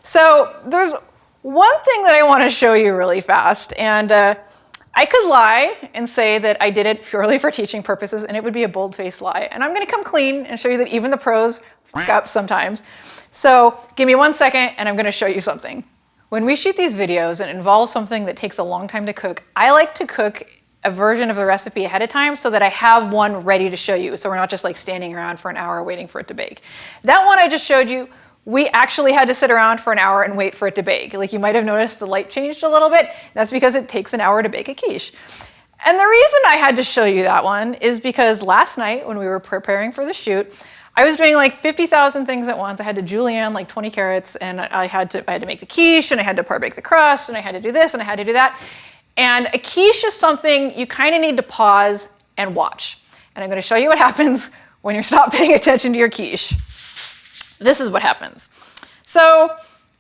So there's one thing that I want to show you really fast, and I could lie and say that I did it purely for teaching purposes, and it would be a bold-faced lie. And I'm going to come clean and show you that even the pros fuck up sometimes. So give me 1 second, and I'm going to show you something. When we shoot these videos and it involves something that takes a long time to cook, I like to cook a version of the recipe ahead of time so that I have one ready to show you. So we're not just like standing around for an hour waiting for it to bake. That one I just showed you, we actually had to sit around for an hour and wait for it to bake. Like you might have noticed the light changed a little bit. That's because it takes an hour to bake a quiche. And the reason I had to show you that one is because last night when we were preparing for the shoot, I was doing like 50,000 things at once. I had to julienne like 20 carrots, and I had to make the quiche, and I had to par bake the crust, and I had to do this, and I had to do that. And a quiche is something you kind of need to pause and watch. And I'm going to show you what happens when you stop paying attention to your quiche. This is what happens. So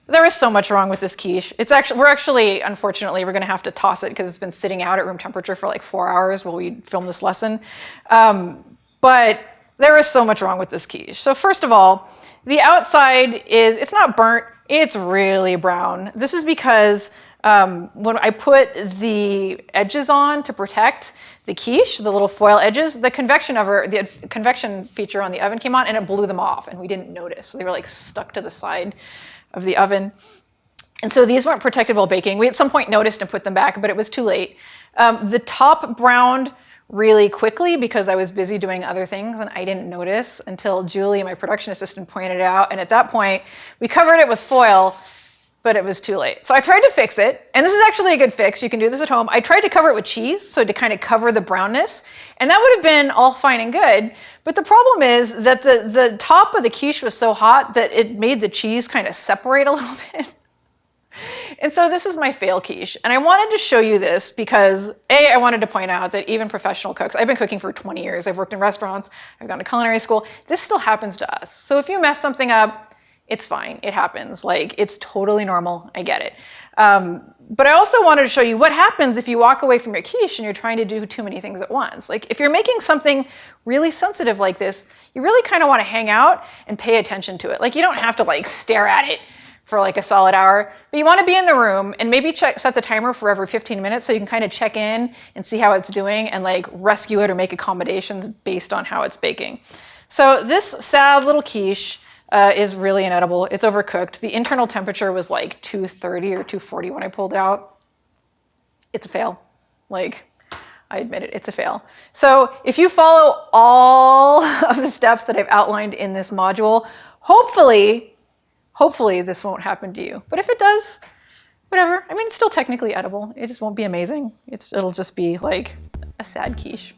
there is so much wrong with this quiche. Unfortunately, we're going to have to toss it because it's been sitting out at room temperature for like 4 hours while we film this lesson. But there is so much wrong with this quiche. So first of all, the outside it's not burnt, it's really brown. This is because when I put the edges on to protect the quiche, the little foil edges, the convection feature on the oven came on and it blew them off, and we didn't notice. They were like stuck to the side of the oven. And so these weren't protected while baking. We at some point noticed and put them back, but it was too late. The top browned really quickly because I was busy doing other things and I didn't notice until Julie, my production assistant, pointed it out. And at that point, we covered it with foil, but it was too late. So I tried to fix it, and this is actually a good fix. You can do this at home. I tried to cover it with cheese, so to kind of cover the brownness, and that would have been all fine and good. But the problem is that the top of the quiche was so hot that it made the cheese kind of separate a little bit. And so this is my fail quiche. And I wanted to show you this because I wanted to point out that even professional cooks, I've been cooking for 20 years. I've worked in restaurants. I've gone to culinary school. This still happens to us. So if you mess something up, it's fine. It happens. Like, it's totally normal. I get it. But I also wanted to show you what happens if you walk away from your quiche and you're trying to do too many things at once. Like, if you're making something really sensitive like this, you really kind of want to hang out and pay attention to it. Like, you don't have to like stare at it for like a solid hour, but you want to be in the room and maybe set the timer for every 15 minutes so you can kind of check in and see how it's doing and like rescue it or make accommodations based on how it's baking. So this sad little quiche is really inedible. It's overcooked. The internal temperature was like 230 or 240 when I pulled out. It's a fail. Like, I admit it, it's a fail. So if you follow all of the steps that I've outlined in this module, hopefully this won't happen to you. But if it does, whatever. I mean, it's still technically edible. It just won't be amazing. It'll just be like a sad quiche.